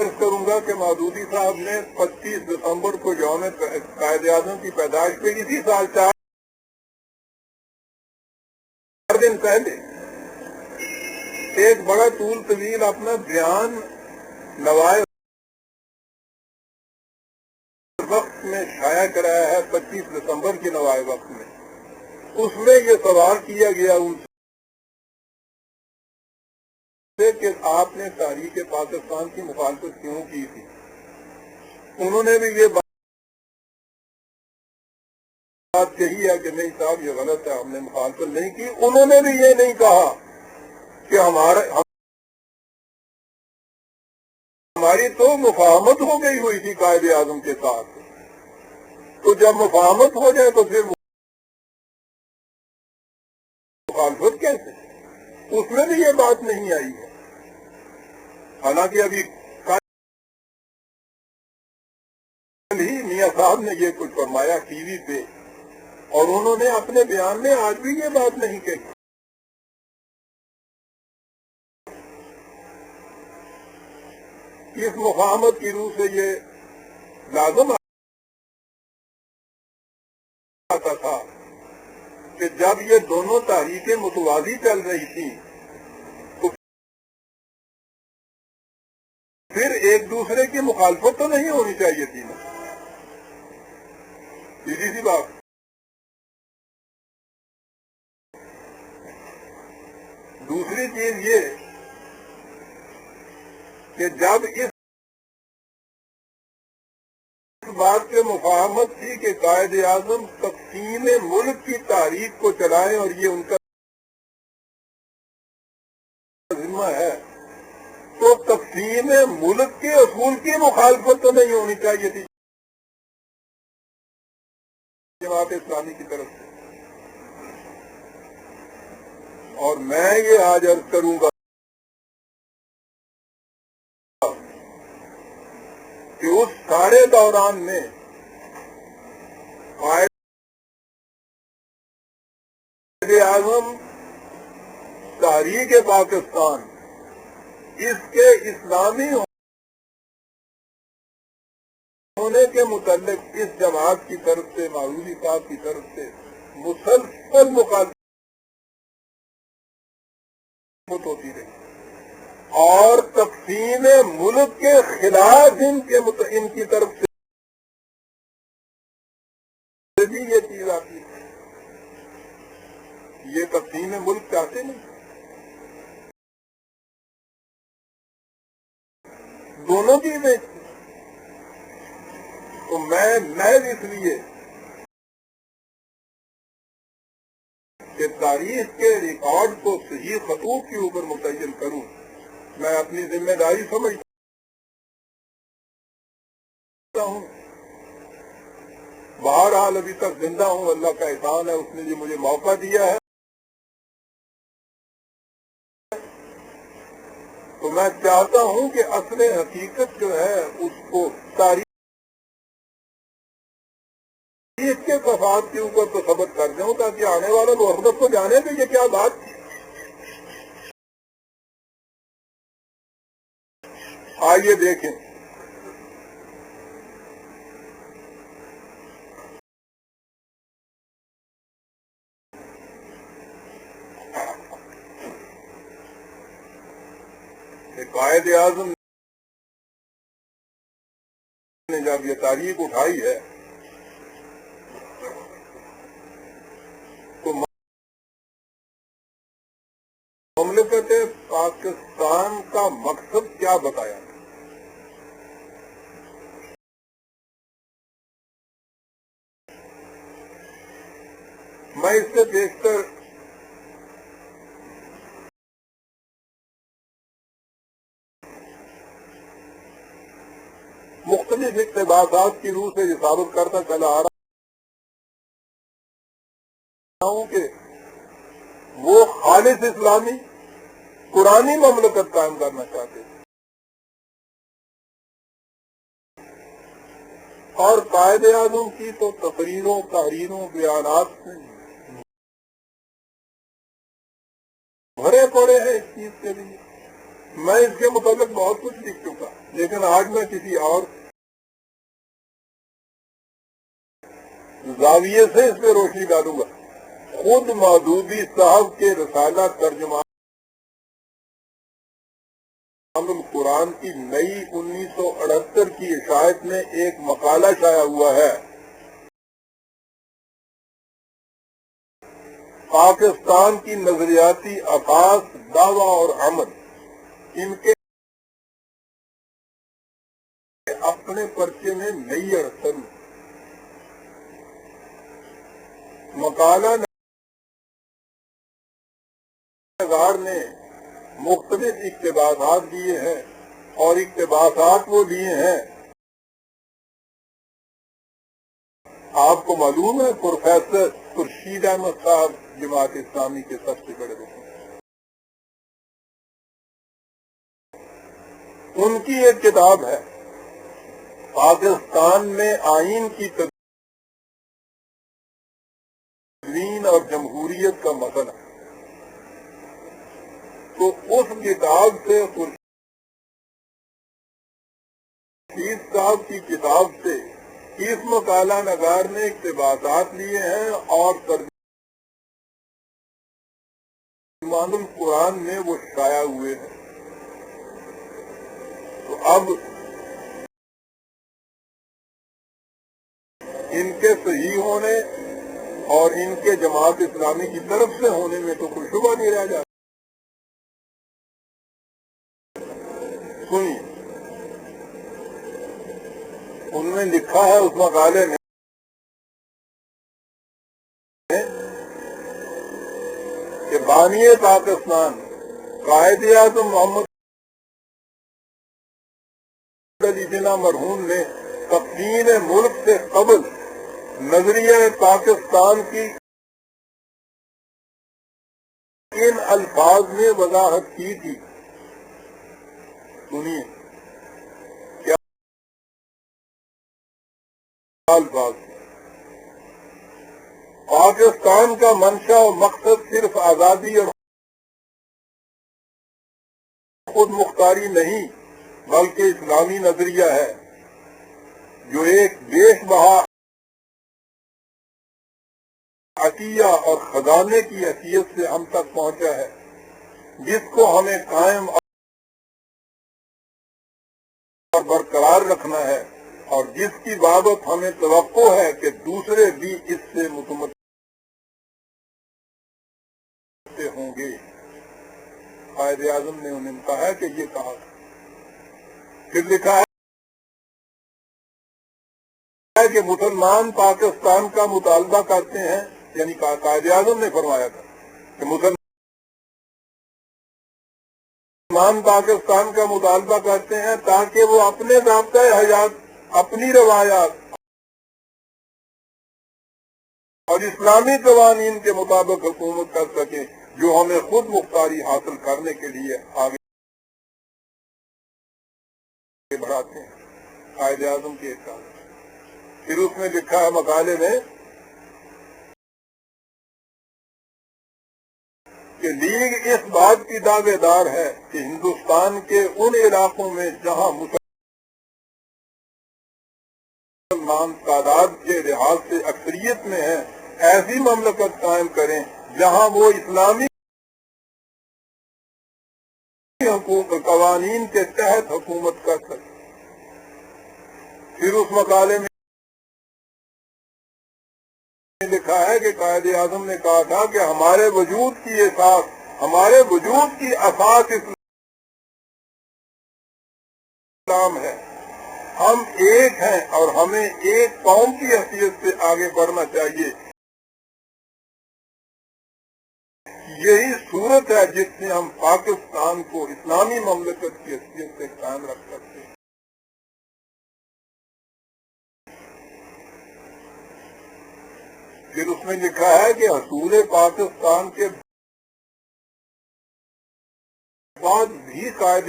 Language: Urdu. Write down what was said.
عرض کروں گا کہ مودودی صاحب نے 25 دسمبر کو یوم قائد اعظم کی پیدائش پہ اسی سال 4 دن پہلے ایک بڑا طول طویل اپنا بیان نوائے وقت میں شائع کرایا ہے، 25 دسمبر کے نوائے وقت میں۔ اس میں یہ سوال کیا گیا ان سے کہ آپ نے تحریک پاکستان کی مخالفت کیوں کی تھی؟ انہوں نے بھی یہ بات کہی ہے کہ نہیں صاحب یہ غلط ہے، ہم نے مخالفت نہیں کی۔ انہوں نے بھی یہ نہیں کہا کہ ہماری تو مفاہمت ہو گئی ہوئی تھی قائد اعظم کے ساتھ، تو جب مفاہمت ہو جائے تو پھر مخالفت کیسے؟ اس میں بھی یہ بات نہیں آئی ہے۔ حالانکہ ابھی کل ہی میاں صاحب نے یہ کچھ فرمایا ٹی وی پہ، اور انہوں نے اپنے بیان میں آج بھی یہ بات نہیں کہی۔ اس مفاہمت کی روح سے یہ لازم آتا تھا کہ جب یہ دونوں تحریکیں متوازی چل رہی تھیں تو پھر ایک دوسرے کی مخالفت تو نہیں ہونی چاہیے تھی نا، سیدھی سی بات۔ دوسری چیز یہ کہ جب اس بات پہ مفاہمت تھی کہ قائد اعظم تقسیم ملک کی تحریک کو چلائیں اور یہ ان کا ذمہ ہے، تو تقسیم ملک کے اصول کی مخالفت تو نہیں ہونی چاہیے تھی جماعت اسلامی کی طرف سے۔ اور میں یہ آج عرض کروں گا کہ اس سارے دوران میں قائد اعظم تحریک پاکستان اس کے اسلامی ہونے کے متعلق اس جماعت کی طرف سے، مودودی صاحب کی طرف سے مسلسل مخالفت ہوتی رہی، اور تقسیم ملک کے خلاف ان کی طرف سے بھی یہ چیز آتی ہے۔ یہ تقسیم ملک چاہتے نہیں، دونوں چیزیں۔ تو میں محض اس لیے کہ تاریخ کے ریکارڈ کو صحیح خطوط کے اوپر متعین کروں، میں اپنی ذمہ داری سمجھتا ہوں۔ بہرحال ابھی تک زندہ ہوں، اللہ کا احسان ہے، اس نے یہ مجھے موقع دیا ہے۔ تو میں چاہتا ہوں کہ اصل حقیقت جو ہے اس کو تاریخ کے صفحات کے اوپر تو ثبت کر دوں، تاکہ آنے والے مخاطب کو جانے کہ یہ کیا بات تھی۔ آئیے دیکھیں، کہ قائد اعظم نے جب یہ تاریخ اٹھائی ہے تو مملکت پاکستان کا مقصد کیا بتایا؟ میں اس سے بیشتر مختلف اقتباسات کی روح سے یہ ثابت کرتا چلا آ رہا ہوں کہ وہ خالص اسلامی قرآنی مملکت قائم کرنا چاہتے تھے، اور قائد اعظم کی تو تقریروں، تحریروں، بیانات سے بھرے پڑے ہیں اس چیز کے لیے میں اس کے متعلق بہت کچھ لکھ چکا، لیکن آج میں کسی اور زاویے سے اس پہ روشنی ڈالوں گا۔ خود مودودی صاحب کے رسالہ ترجمہ القرآن کی نئی 1978 کی اشاعت میں ایک مقالہ شائع ہوا ہے، پاکستان کی نظریاتی اساس، دعویٰ اور عمل، ان کے اپنے پرچے میں نئی اڑچن۔ مقالہ نگار نے مختلف اقتباسات دیے ہیں، اور اقتباسات وہ دیے ہیں، آپ کو معلوم ہے پروفیسر خورشید احمد صاحب جماعت اسلامی کے سب سے بڑے رکن، ان کی ایک کتاب ہے پاکستان میں آئین کی تدوین اور جمہوریت کا مسئلہ۔ تو اس کتاب سے خورشید صاحب کی کتاب سے اس مقالہ نگار نے اقتباسات لیے ہیں اور ترجمان القرآن میں وہ شائع ہوئے ہیں۔ تو اب ان کے صحیح ہونے اور ان کے جماعت اسلامی کی طرف سے ہونے میں تو کوئی شبہ نہیں رہ جاتا۔ سنیے، ان نے لکھا ہے اس مقالے میں کہ بانی پاکستان قائد اعظم محمد علی جناح مرحوم نے تقسیم ملک سے قبل نظریہ پاکستان کی ان الفاظ میں وضاحت کی تھی۔ سنیے کیا الفاظ، پاکستان کا منشا و مقصد صرف آزادی اور خود مختاری نہیں بلکہ اسلامی نظریہ ہے، جو ایک بیش بہا عطیہ اور خزانے کی حیثیت سے ہم تک پہنچا ہے، جس کو ہمیں قائم اور برقرار رکھنا ہے، اور جس کی بابت ہمیں توقع ہے کہ دوسرے بھی اس سے متمتع ہوں گے۔ قائد اعظم نے انہیں کہا ہے کہ یہ کہا، پھر لکھا ہے کہ مسلمان پاکستان کا مطالبہ کرتے ہیں، یعنی قائد اعظم نے فرمایا تھا کہ مسلمان پاکستان کا مطالبہ کرتے ہیں تاکہ وہ اپنے ضابطۂ حیات، اپنی روایات اور اسلامی قوانین کے مطابق حکومت کر سکیں، جو ہمیں خود مختاری حاصل کرنے کے لیے آگے بڑھاتے ہیں۔ قائد اعظم کی ایک بات۔ پھر اس نے لکھا ہے مقالے میں کہ لیگ اس بات کی دعوے دار ہے کہ ہندوستان کے ان علاقوں میں جہاں مسلمان تعداد کے لحاظ سے اکثریت میں ہیں، ایسی مملکت قائم کریں جہاں وہ اسلامی قوانین کے تحت حکومت کر سکے۔ پھر اس مقالے میں لکھا ہے کہ قائد اعظم نے کہا تھا کہ ہمارے وجود کی اساس اسلام ہے، ہم ایک ہیں اور ہمیں ایک قوم کی حیثیت سے آگے بڑھنا چاہیے۔ یہی صورت ہے جس سے ہم پاکستان کو اسلامی مملکت کی حیثیت سے قائم رکھ سکتے ہیں۔ پھر اس میں لکھا ہے کہ حصول پاکستان کے بعد بھی قائد